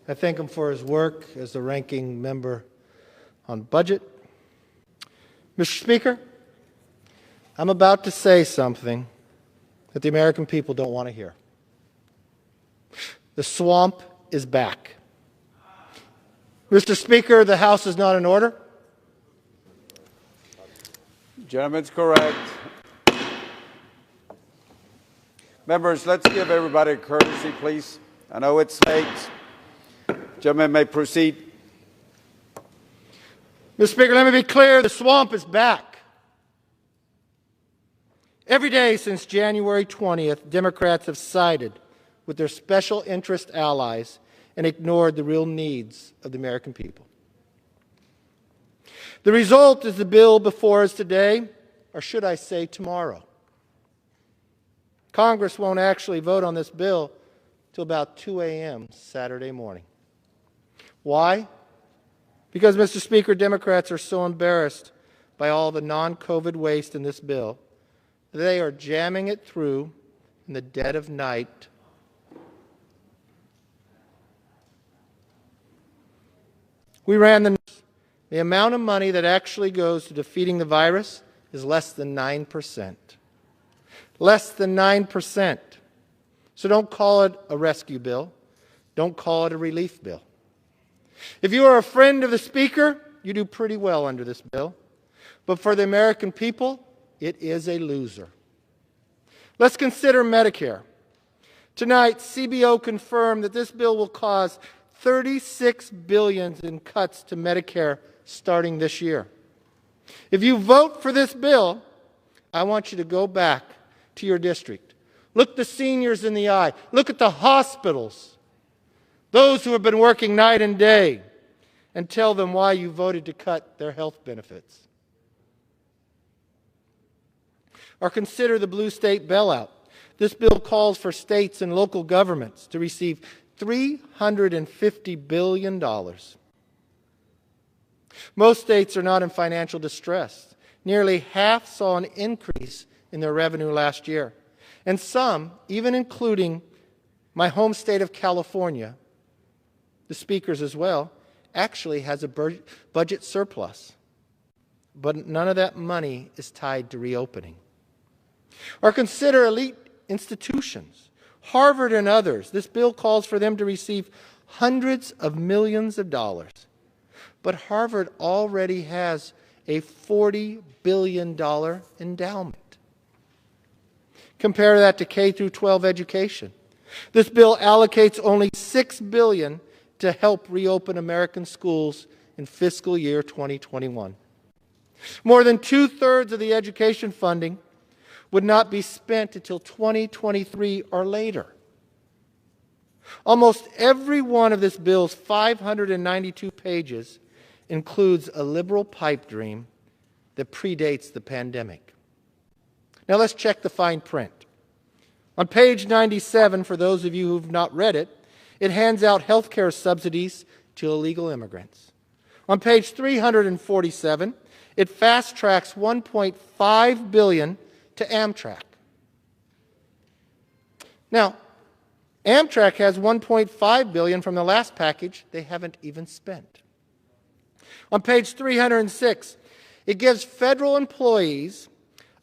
I thank him for his work as the ranking member on budget. Mr. Speaker, I'm about to say something that the American people don't want to hear. The swamp is back. Mr. Speaker, the House is not in order. Gentleman's correct. Members, let's give everybody a courtesy, please. I know it's late. Gentleman may proceed. Mr. Speaker, let me be clear. The swamp is back. Every day since January 20th, Democrats have sided with their special interest allies and ignored the real needs of the American people. The result is the bill before us today, or should I say tomorrow. Congress won't actually vote on this bill till about 2 a.m. Saturday morning. Why? Because, Mr. Speaker, Democrats are so embarrassed by all the non-COVID waste in this bill that they are jamming it through in the dead of night. We ran the numbers. The amount of money that actually goes to defeating the virus is less than 9%. Less than 9%. So don't call it a rescue bill. Don't call it a relief bill. If you are a friend of the Speaker, you do pretty well under this bill. But for the American people, it is a loser. Let's consider Medicare. Tonight, CBO confirmed that this bill will cause $36 billion in cuts to Medicare starting this year. If you vote for this bill, I want you to go back to your district. Look the seniors in the eye. Look at the hospitals, those who have been working night and day, and tell them why you voted to cut their health benefits. Or consider the Blue State bailout. This bill calls for states and local governments to receive $350 billion. Most states are not in financial distress. Nearly half saw an increase in their revenue last year. And some, even including my home state of California, the Speaker's as well, actually has a budget surplus. But none of that money is tied to reopening. Or consider elite institutions, Harvard and others. This bill calls for them to receive hundreds of millions of dollars. But Harvard already has a $40 billion endowment. Compare that to K through 12 education. This bill allocates only $6 billion to help reopen American schools in fiscal year 2021. More than 2/3 of the education funding would not be spent until 2023 or later. Almost every one of this bill's 592 pages includes a liberal pipe dream that predates the pandemic. Now let's check the fine print. On page 97, for those of you who've not read it, it hands out health care subsidies to illegal immigrants. On page 347, it fast-tracks $1.5 billion to Amtrak. Now, Amtrak has $1.5 billion from the last package they haven't even spent. On page 306, it gives federal employees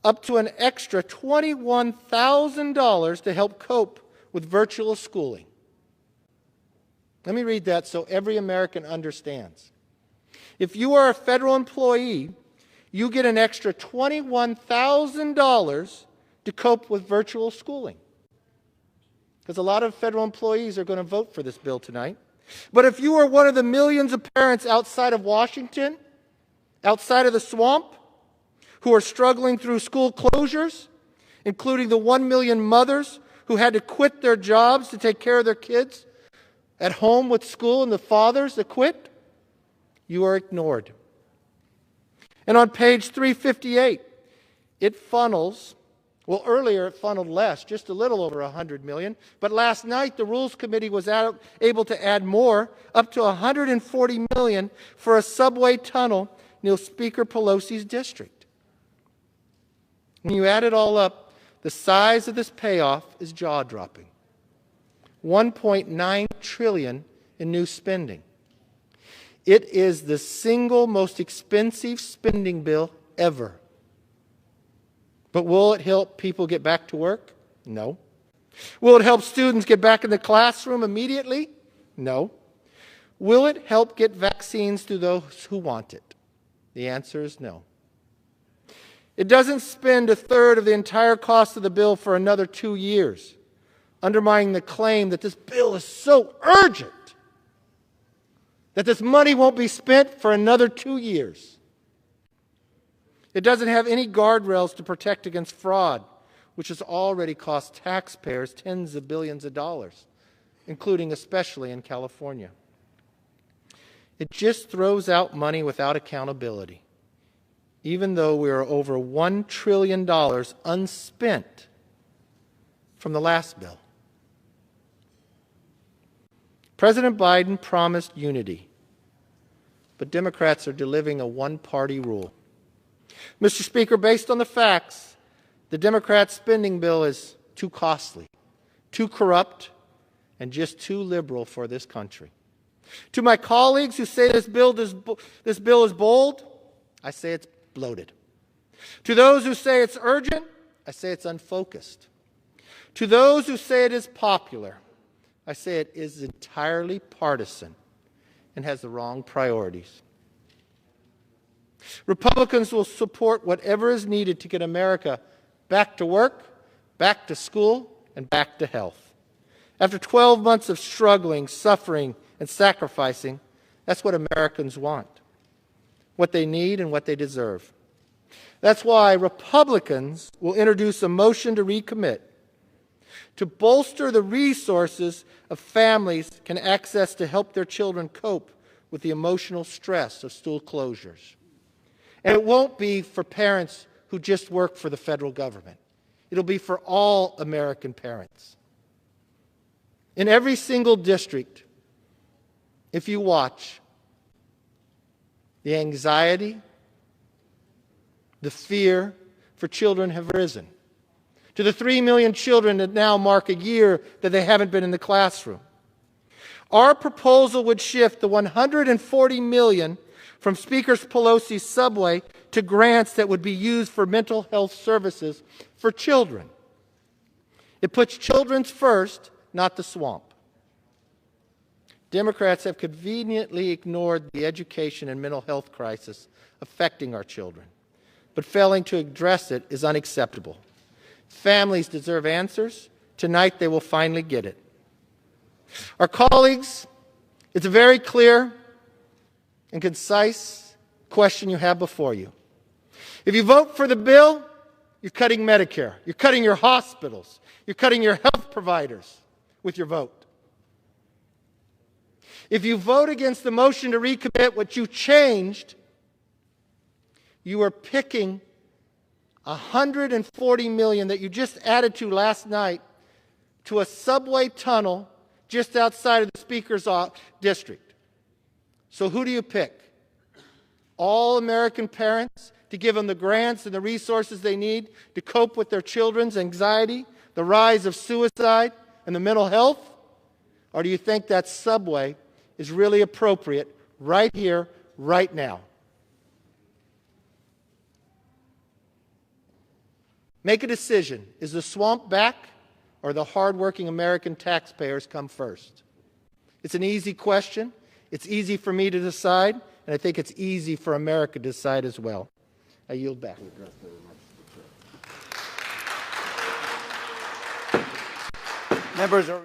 up to an extra $21,000 to help cope with virtual schooling. Let me read that so every American understands. If you are a federal employee, you get an extra $21,000 to cope with virtual schooling. Because a lot of federal employees are going to vote for this bill tonight. But if you are one of the millions of parents outside of Washington, outside of the swamp, who are struggling through school closures, including the 1 million mothers who had to quit their jobs to take care of their kids at home with school, and the fathers that quit, you are ignored. And on page 358, it funnels, well, earlier it funneled less, just a little over $100 million, but last night the Rules Committee was able to add more, up to $140 million for a subway tunnel near Speaker Pelosi's district. When you add it all up, the size of this payoff is jaw-dropping. $1.9 trillion in new spending. It is the single most expensive spending bill ever. But will it help people get back to work? No. Will it help students get back in the classroom immediately? No. Will it help get vaccines to those who want it? The answer is no. It doesn't spend a third of the entire cost of the bill for another 2 years, undermining the claim that this bill is so urgent that this money won't be spent for another 2 years. It doesn't have any guardrails to protect against fraud, which has already cost taxpayers tens of billions of dollars, including especially in California. It just throws out money without accountability, even though we are over $1 trillion unspent from the last bill. President Biden promised unity, but Democrats are delivering a one-party rule. Mr. Speaker, based on the facts, the Democrat spending bill is too costly, too corrupt, and just too liberal for this country. To my colleagues who say this bill is bold, I say it's bloated. To those who say it's urgent, I say it's unfocused. To those who say it is popular, I say it is entirely partisan and has the wrong priorities. Republicans will support whatever is needed to get America back to work, back to school, and back to health. After 12 months of struggling, suffering, and sacrificing, that's what Americans want, what they need and what they deserve. That's why Republicans will introduce a motion to recommit, to bolster the resources of families can access to help their children cope with the emotional stress of school closures. And it won't be for parents who just work for the federal government. It'll be for all American parents. In every single district, if you watch, the anxiety, the fear for children have risen. To the 3 million children that now mark a year that they haven't been in the classroom. Our proposal would shift the $140 million from Speaker Pelosi's subway to grants that would be used for mental health services for children. It puts children first, not the swamp. Democrats have conveniently ignored the education and mental health crisis affecting our children, but failing to address it is unacceptable. Families deserve answers. Tonight they will finally get it. Our colleagues, it's a very clear and concise question you have before you. If you vote for the bill, you're cutting Medicare. You're cutting your hospitals. You're cutting your health providers with your vote. If you vote against the motion to recommit what you changed, you are picking $140 million that you just added to last night to a subway tunnel just outside of the Speaker's district. So who do you pick? All American parents to give them the grants and the resources they need to cope with their children's anxiety, the rise of suicide, and the mental health? Or do you think that subway is really appropriate right here, right now? Make a decision. Is the swamp back, or the hardworking American taxpayers come first? It's an easy question. It's easy for me to decide, and I think it's easy for America to decide as well. I yield back. Members are